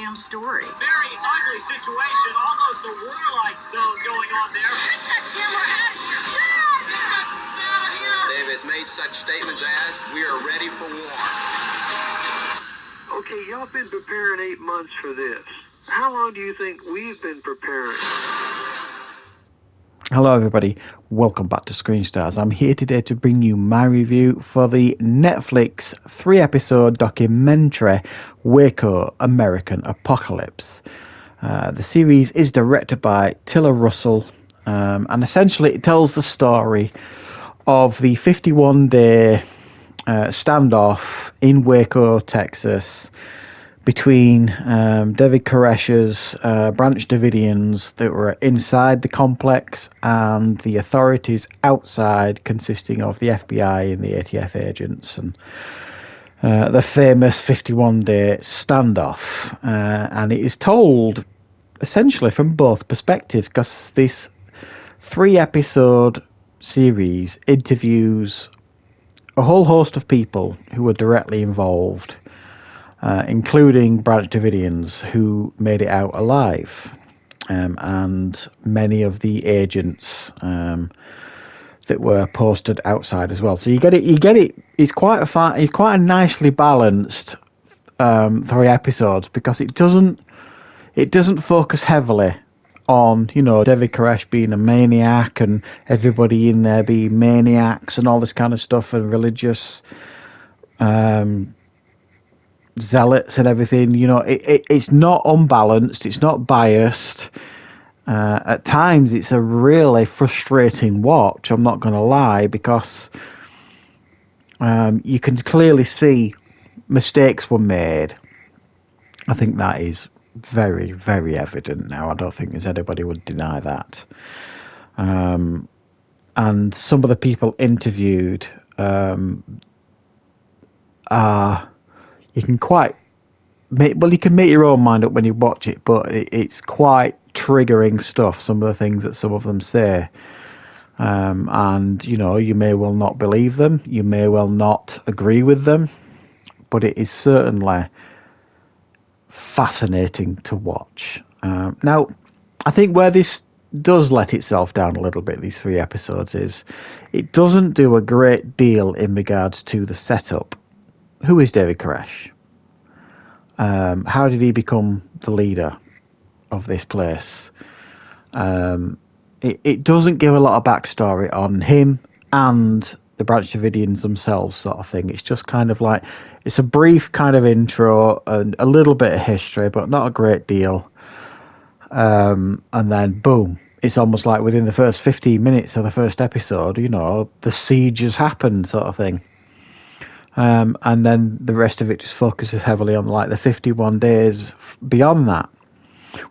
damn story. Very ugly situation, almost a warlike zone going on there. Get that camera out of here! They have made such statements as, we are ready for war. Okay, y'all been preparing 8 months for this. How long do you think we've been preparing? Hello everybody, welcome back to Screenstars. I'm here today to bring you my review for the Netflix 3-episode documentary Waco, American Apocalypse. The series is directed by Tiller Russell, and essentially it tells the story of the 51-day standoff in Waco, Texas, between David Koresh's Branch Davidians that were inside the complex and the authorities outside, consisting of the FBI and the ATF agents, and the famous 51-day standoff. And it is told essentially from both perspectives, because this 3-episode series interviews a whole host of people who were directly involved, including Branch Davidians who made it out alive, and many of the agents that were posted outside as well. So you get it. It's quite a nicely balanced 3 episodes, because it doesn't focus heavily on, you know, David Koresh being a maniac and everybody in there being maniacs and all this kind of stuff, and religious zealots and everything. You know, it's not unbalanced, it's not biased. At times it's a really frustrating watch, I'm not going to lie, because you can clearly see mistakes were made. I think that is very, very evident now. I don't think there's anybody would deny that. And some of the people interviewed are, you can make your own mind up when you watch it, but it's quite triggering stuff, some of the things that some of them say. And, you know, you may well not believe them, you may well not agree with them, but it is certainly fascinating to watch. Now, I think where this does let itself down a little bit, these 3 episodes, is it doesn't do a great deal in regards to the setup. Who is David Koresh? How did he become the leader of this place? It doesn't give a lot of backstory on him and the Branch Davidians themselves, sort of thing. It's just kind of like, it's a brief kind of intro and a little bit of history, but not a great deal. And then boom, it's almost like within the first 15 minutes of the first episode, you know, the siege has happened, sort of thing. And then the rest of it just focuses heavily on like the 51 days beyond that,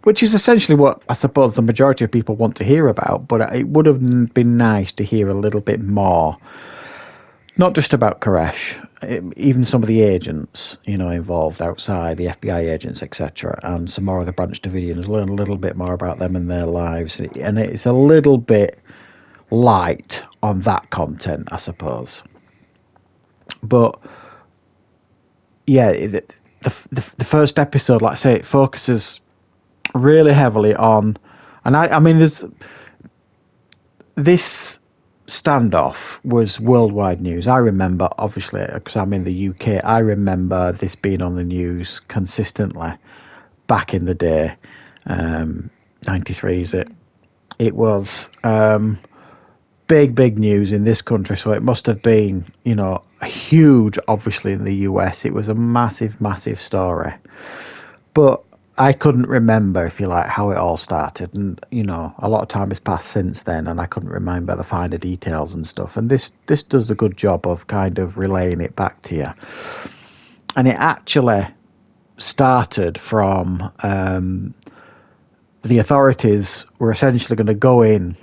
which is essentially what I suppose the majority of people want to hear about. But it would have been nice to hear a little bit more, not just about Koresh, even some of the agents, you know, involved outside, the FBI agents, etc., and some more of the Branch Davidians. Learn a little bit more about them and their lives, and it's a little bit light on that content, I suppose. But yeah, the first episode, like I say, it focuses really heavily on, and I mean, there's this standoff was worldwide news. I remember, obviously, because I'm in the UK, I remember this being on the news consistently back in the day. 93 is it? It was big news in this country, so it must have been, you know, huge, obviously, in the US. It was a massive story. But I couldn't remember, if you like, how it all started. And, you know, a lot of time has passed since then, and I couldn't remember the finer details and stuff. And this does a good job of kind of relaying it back to you. And it actually started from the authorities were essentially going to go in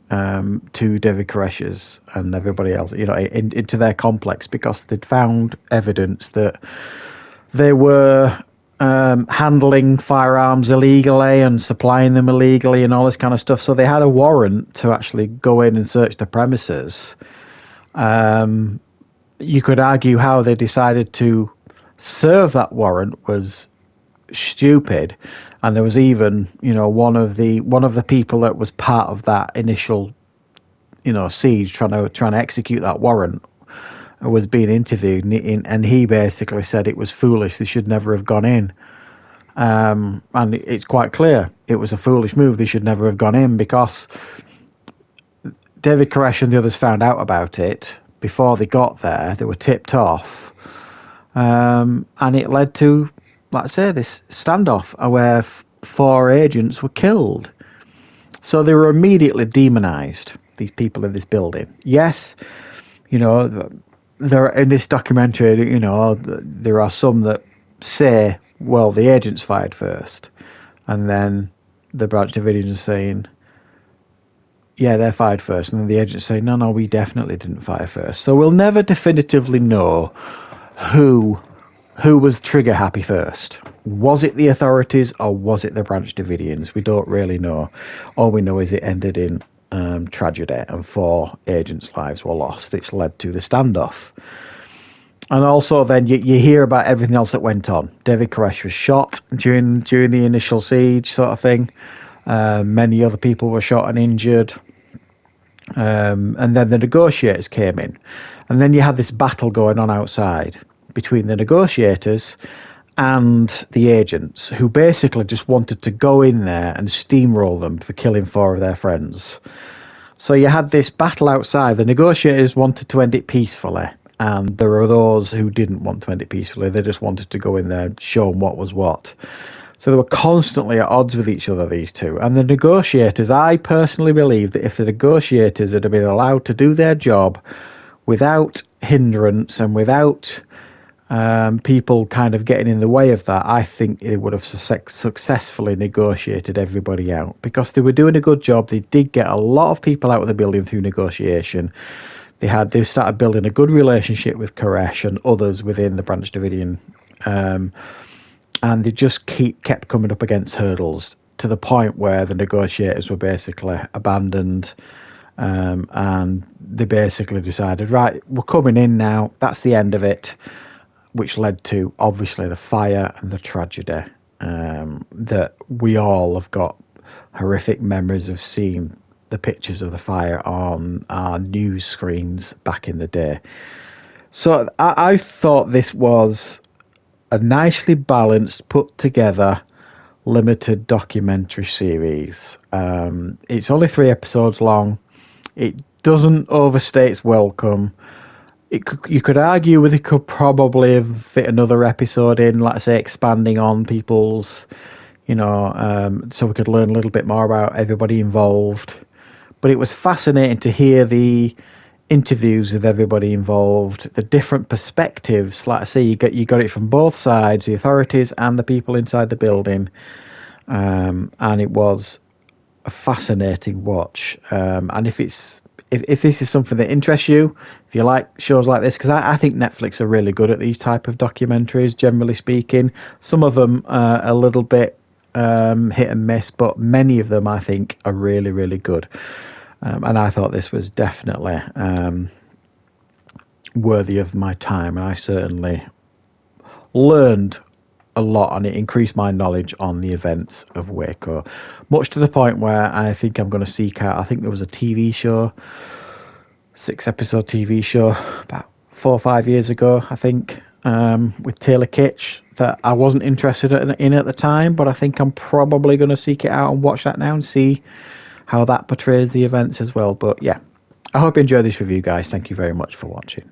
to David Koresh's and everybody else, you know, into their complex, because they'd found evidence that they were handling firearms illegally and supplying them illegally and all this kind of stuff. So they had a warrant to actually go in and search the premises. You could argue how they decided to serve that warrant was stupid. And there was even, you know, one of the people that was part of that initial, you know, siege trying to execute that warrant was being interviewed, and he basically said it was foolish. They should never have gone in. And it's quite clear it was a foolish move. They should never have gone in, because David Koresh and the others found out about it before they got there. They were tipped off, and it led to, let's say, this standoff where 4 agents were killed. So they were immediately demonized, these people in this building. Yes, you know, there in this documentary, you know, there are some that say, well, the agents fired first, and then the Branch Davidians are saying, yeah, they fired first, and then the agents say, no, we definitely didn't fire first. So we'll never definitively know who was trigger happy first. Was it the authorities or was it the Branch Davidians? We don't really know. All we know is it ended in tragedy, and 4 agents' lives were lost, which led to the standoff. And also then you hear about everything else that went on. David Koresh was shot during the initial siege sort of thing. Many other people were shot and injured. And then the negotiators came in. And then you had this battle going on outside between the negotiators and the agents, who basically just wanted to go in there and steamroll them for killing 4 of their friends. So you had this battle outside. The negotiators wanted to end it peacefully, and there were those who didn't want to end it peacefully. They just wanted to go in there and show them what was what. So they were constantly at odds with each other, these two. And the negotiators, I personally believe that if the negotiators had been allowed to do their job without hindrance and without people kind of getting in the way of that, I think they would have successfully negotiated everybody out, because they were doing a good job. They did get a lot of people out of the building through negotiation. They started building a good relationship with Koresh and others within the Branch Davidian, and they just kept coming up against hurdles to the point where the negotiators were basically abandoned, and they basically decided, right, we're coming in now, that's the end of it, which led to, obviously, the fire and the tragedy that we all have got horrific memories of seeing the pictures of the fire on our news screens back in the day. So I thought this was a nicely balanced, put together, limited documentary series. It's only 3 episodes long. It doesn't overstay its welcome. You could argue with it could probably fit another episode in, let's say, expanding on people's, you know, so we could learn a little bit more about everybody involved. But it was fascinating to hear the interviews with everybody involved, the different perspectives. Like I say, you got it from both sides, the authorities and the people inside the building, and it was a fascinating watch. And if this is something that interests you, if you like shows like this, because I think Netflix are really good at these type of documentaries, generally speaking. Some of them are a little bit hit and miss, but many of them I think are really, really good. And I thought this was definitely worthy of my time, and I certainly learned a lot, and it increased my knowledge on the events of Waco, much to the point where I think I'm going to seek out, I think there was a TV show, 6-episode TV show about 4 or 5 years ago, I think, with Taylor Kitsch, that I wasn't interested in at the time, but I think I'm probably going to seek it out and watch that now and see how that portrays the events as well. But yeah, I hope you enjoyed this review, guys. Thank you very much for watching.